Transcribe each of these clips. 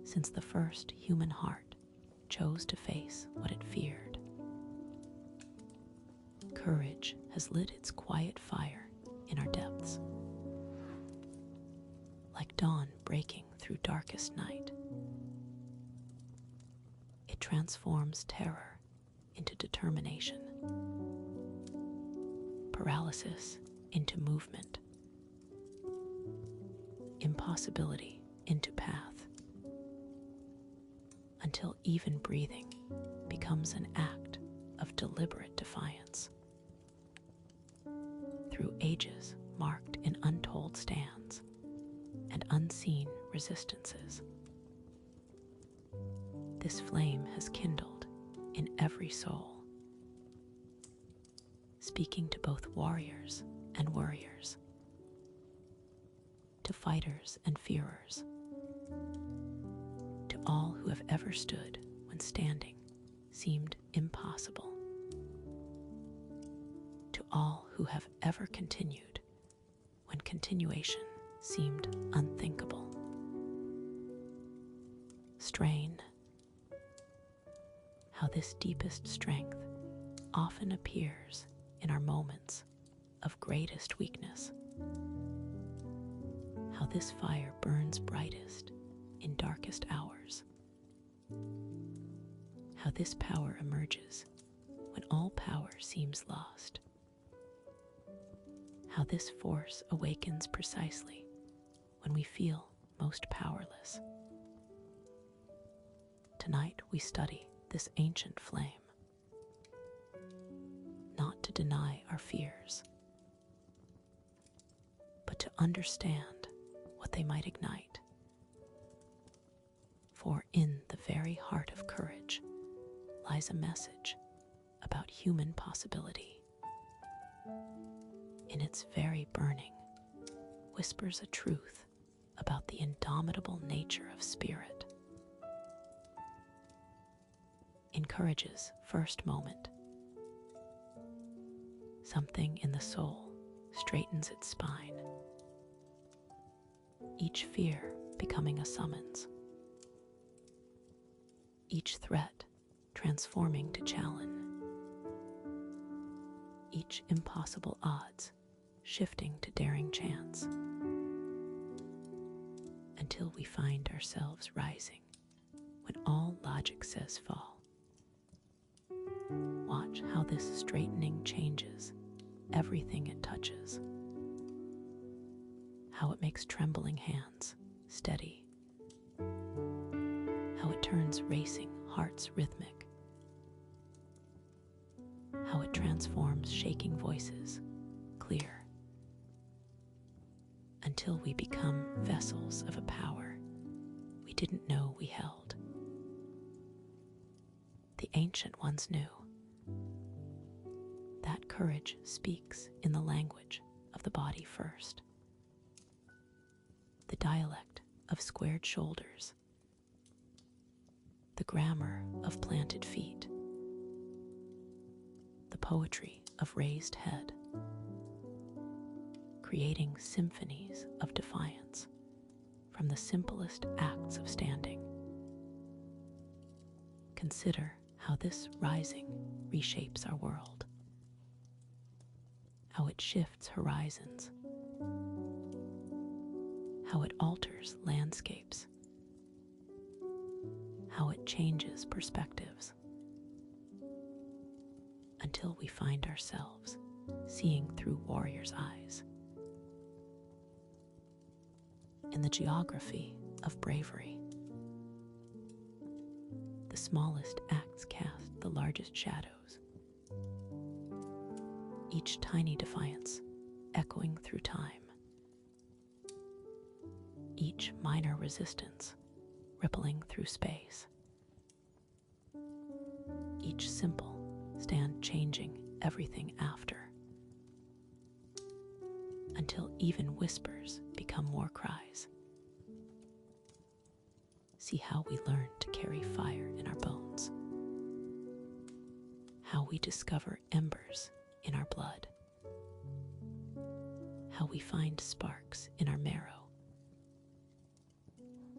since the first human heart chose to face what it feared. Courage has lit its quiet fire in our depths, like dawn breaking through darkest night. It transforms terror into determination, paralysis into movement, impossibility into path, until even breathing becomes an act of deliberate defiance. Through ages marked in untold stands and unseen resistances, this flame has kindled in every soul, speaking to both warriors and worriers, to fighters and fearers, to all who have ever stood when standing seemed impossible, to all who have ever continued when continuation seemed unthinkable. Strain, how this deepest strength often appears in our moments of greatest weakness, how this fire burns brightest in darkest hours, how this power emerges when all power seems lost, how this force awakens precisely when we feel most powerless. Tonight we study this ancient flame, not to deny our fears, but to understand what they might ignite. For in the very heart of courage lies a message about human possibility. In its very burning whispers a truth about the indomitable nature of spirit. In courage's first moment, something in the soul straightens its spine, each fear becoming a summons, each threat transforming to challenge, each impossible odds shifting to daring chance, until we find ourselves rising when all logic says fall. Watch how this straightening changes everything it touches, how it makes trembling hands steady, how it turns racing hearts rhythmic, how it transforms shaking voices clear, until we become vessels of a power we didn't know we held. The ancient ones knew that courage speaks in the language of the body first, the dialect of squared shoulders, the grammar of planted feet, the poetry of raised head, creating symphonies of defiance from the simplest acts of standing. Consider how this rising reshapes our world, how it shifts horizons, how it alters landscapes, how it changes perspectives, until we find ourselves seeing through warriors' eyes. In the geography of bravery, the smallest acts cast the largest shadows, each tiny defiance echoing through time, each minor resistance rippling through space, each simple stand changing everything after, until even whispers become war cries. See how we learn to carry fire in our bones, how we discover embers in our blood, how we find sparks in our marrow,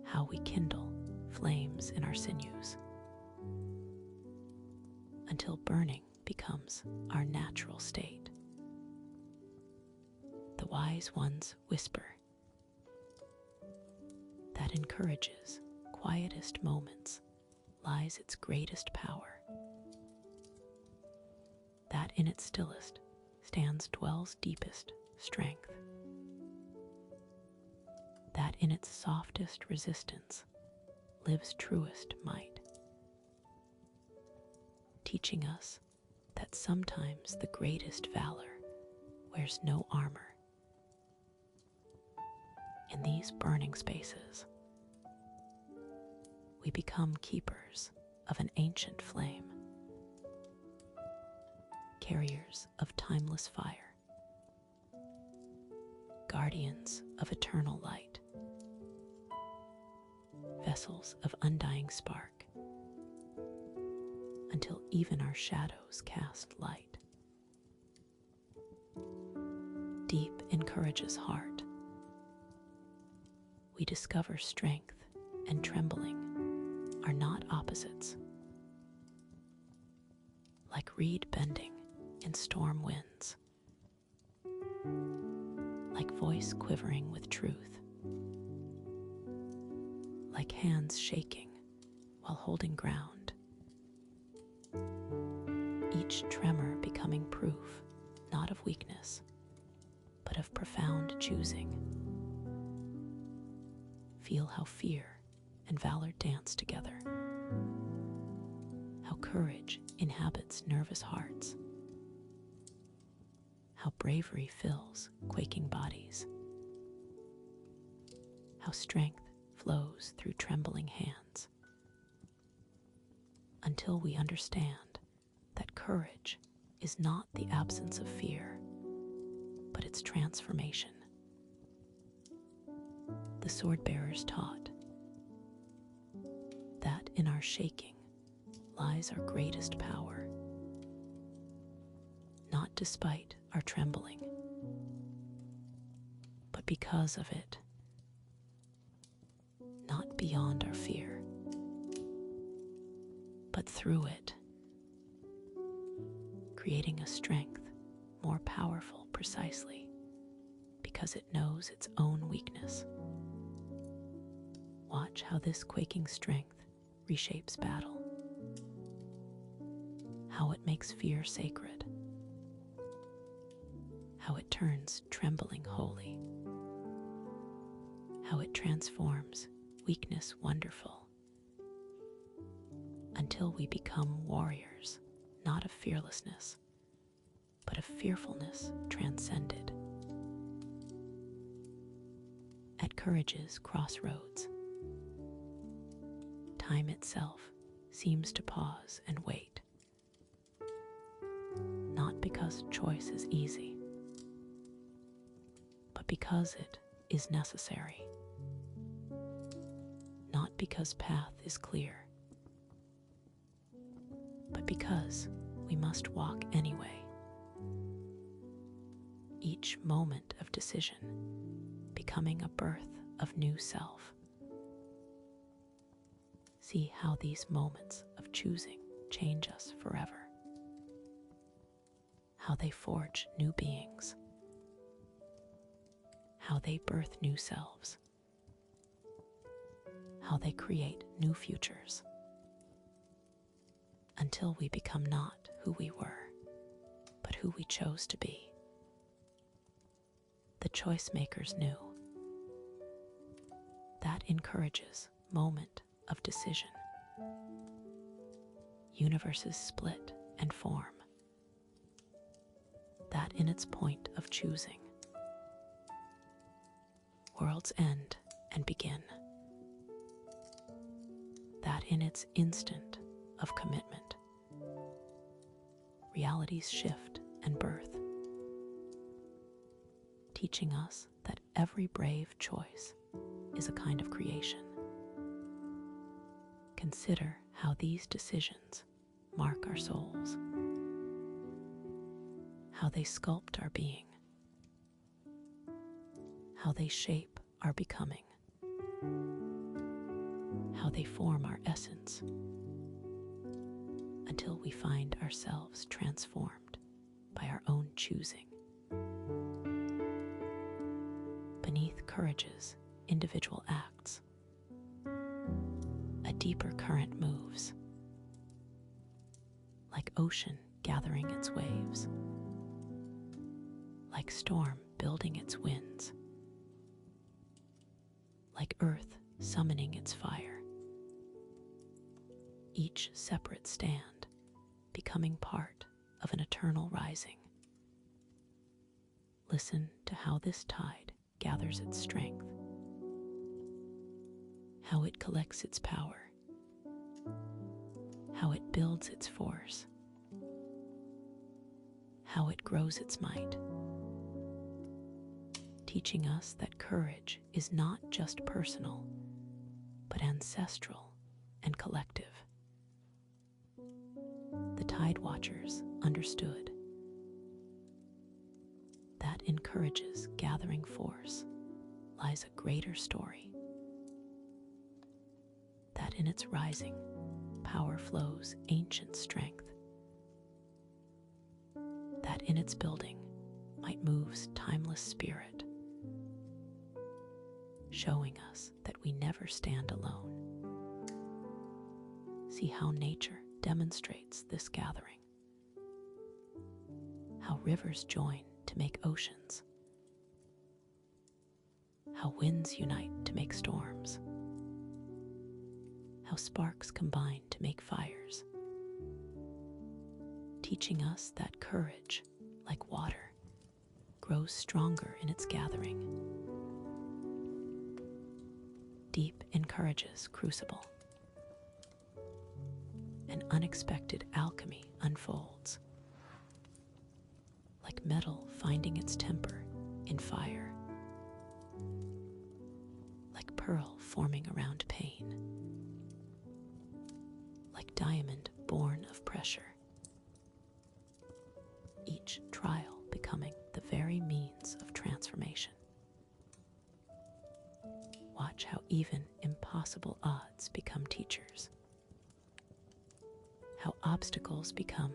how we kindle flames in our sinews, until burning becomes our natural state. The wise ones whisper that encourages quietest moments lies its greatest power, that in its stillest dwells deepest strength, that in its softest resistance lives truest might, teaching us that sometimes the greatest valor wears no armor. In these burning spaces, we become keepers of an ancient flame, carriers of timeless fire, guardians of eternal light, vessels of undying spark, until even our shadows cast light. Deep in courage's heart, we discover strength and trembling are not opposites. Like reed bending in storm winds, like voice quivering with truth, like hands shaking while holding ground, each tremor becoming proof not of weakness, but of profound choosing. Feel how fear and valor dance together, how courage inhabits nervous hearts, how bravery fills quaking bodies, how strength flows through trembling hands, until we understand that courage is not the absence of fear, but its transformation. The sword-bearers taught that in our shaking lies our greatest power, not despite our trembling, but because of it, not beyond our fear, but through it, creating a strength more powerful precisely because it knows its own weakness. Watch how this quaking strength reshapes battle, how it makes fear sacred, how it turns trembling holy, how it transforms weakness wonderful, until we become warriors, not of fearlessness, but of fearfulness transcended. At courage's crossroads, time itself seems to pause and wait, not because choice is easy, but because it is necessary, not because path is clear, but because we must walk anyway. Each moment of decision becoming a birth of new self. See how these moments of choosing change us forever, how they forge new beings, how they birth new selves, how they create new futures, until we become not who we were, but who we chose to be. The choice makers knew that encourages moment of decision. Universes split and form, that in its point of choosing, worlds end and begin, that in its instant of commitment, realities shift and birth, teaching us that every brave choice is a kind of creation. Consider how these decisions mark our souls, how they sculpt our being, how they shape our becoming, how how they form our essence, until we find ourselves transformed by our own choosing. Beneath courage's individual acts, a deeper current moves, like ocean gathering its waves, like storm building its winds, like earth summoning its fire. Each separate stand becoming part of an eternal rising. Listen to how this tide gathers its strength, how it collects its power, how it builds its force, how it grows its might, teaching us that courage is not just personal, but ancestral and collective. The Tide Watchers understood that in courage's gathering force lies a greater story, that in its rising power flows ancient strength, that in its building might moves timeless spirit, showing us that we never stand alone. See how nature demonstrates this gathering, how rivers join to make oceans, how winds unite to make storms, how sparks combine to make fires, teaching us that courage, like water, grows stronger in its gathering. Deep in courage's crucible, an unexpected alchemy unfolds, like metal finding its temper in fire, like pearl forming around pain, like diamond born of pressure, each trial becoming the very means of transformation. Watch how even impossible odds become teachers, how obstacles become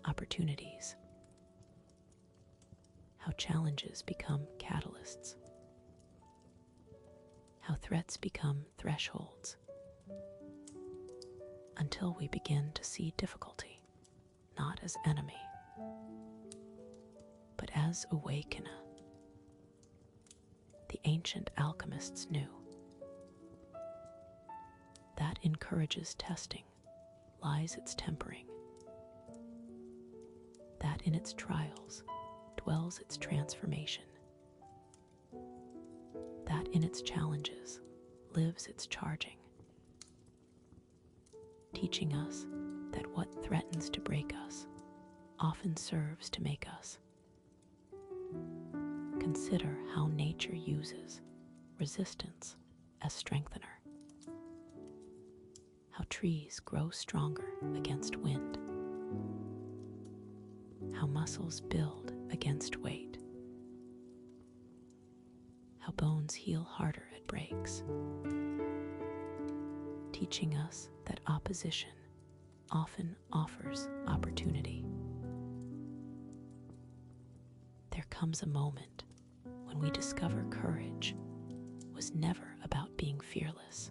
opportunities, how challenges become catalysts, how threats become thresholds, until we begin to see difficulty not as enemy, but as awakener. The ancient alchemists knew that in courage's testing lies its tempering, that in its trials dwells its transformation, that in its challenges lives its charging, teaching us that what threatens to break us often serves to make us. Consider how nature uses resistance as strengthener, how trees grow stronger against wind, how muscles build against weight, how bones heal harder at breaks, teaching us that opposition often offers opportunity. There comes a moment when we discover courage was never about being fearless,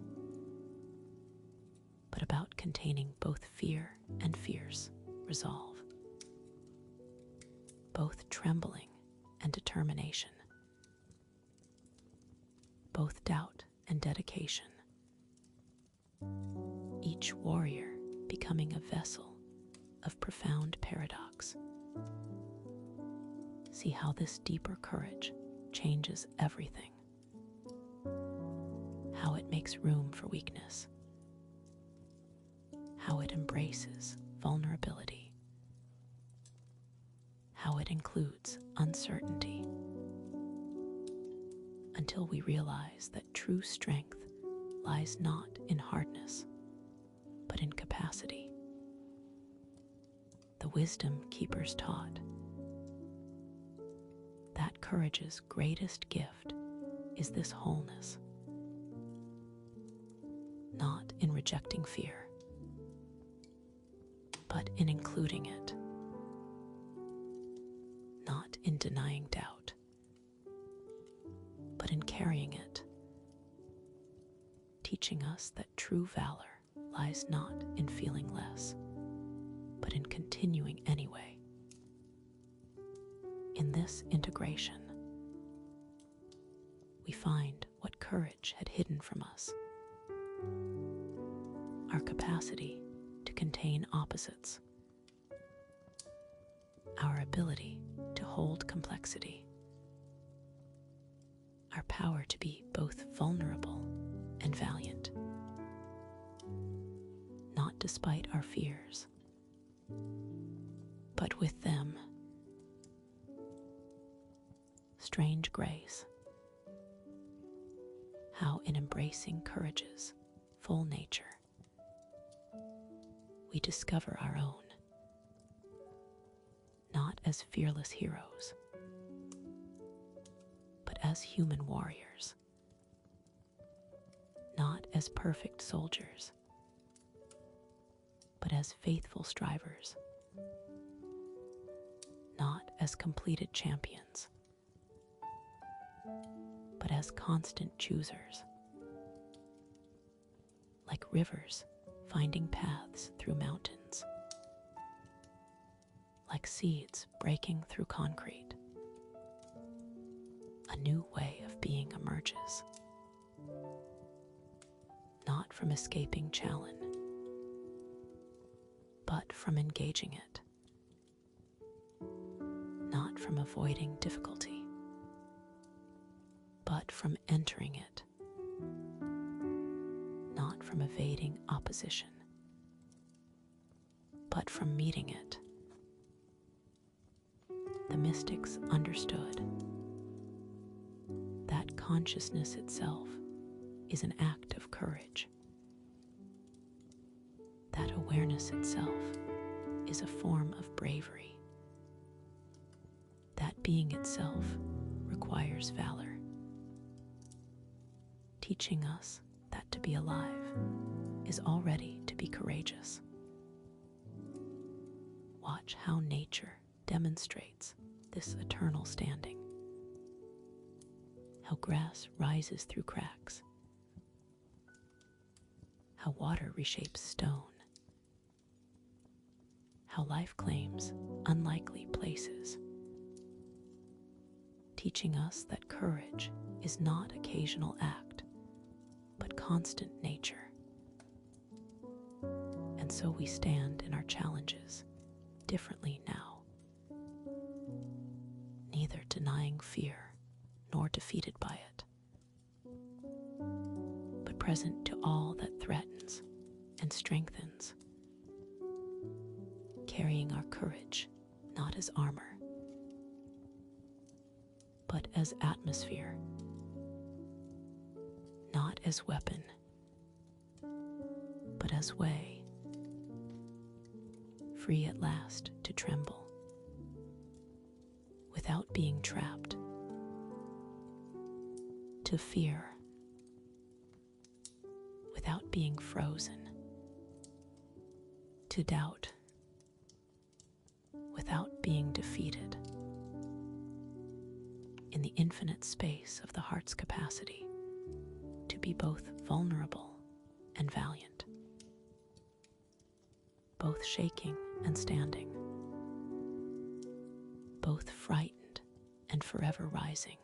but about containing both fear and fierce resolve, both trembling and determination, both doubt and dedication, each warrior becoming a vessel of profound paradox. See how this deeper courage changes everything, how it makes room for weakness, how it embraces vulnerability, how it includes uncertainty, until we realize that true strength lies not in hardness, but in capacity. The wisdom keepers taught that courage's greatest gift is this wholeness, not in rejecting fear, but in including it, not in denying doubt, but in carrying it, teaching us that true valor lies not in feeling less, but in continuing anyway. In this integration, we find what courage had hidden from us: our capacity to contain opposites, our ability to hold complexity, our power to be both vulnerable and valiant, not despite our fears, but with them. Strange grace, how in embracing courage's full nature, we discover our own, not as fearless heroes, but as human warriors, not as perfect soldiers, but as faithful strivers, not as completed champions, but as constant choosers, like rivers finding paths through mountains, like seeds breaking through concrete. A new way of being emerges, not from escaping challenge, but from engaging it, not from avoiding difficulty, but from entering it, not from evading opposition, but from meeting it. The mystics understood that consciousness itself is an act of courage, that awareness itself is a form of bravery, that being itself requires valor, teaching us that to be alive is already to be courageous. Watch how nature demonstrates this eternal standing, how grass rises through cracks, how water reshapes stone, how life claims unlikely places, teaching us that courage is not occasional act, but constant nature. And so we stand in our challenges differently now, neither denying fear nor defeated by it, but present to all that threatens and strengthens, carrying our courage not as armor, but as atmosphere, not as weapon, but as way, free at last to tremble, without being trapped, to fear, without being frozen, to doubt, without being defeated, in the infinite space of the heart's capacity to be both vulnerable and valiant, both shaking and standing, both frightened and forever rising.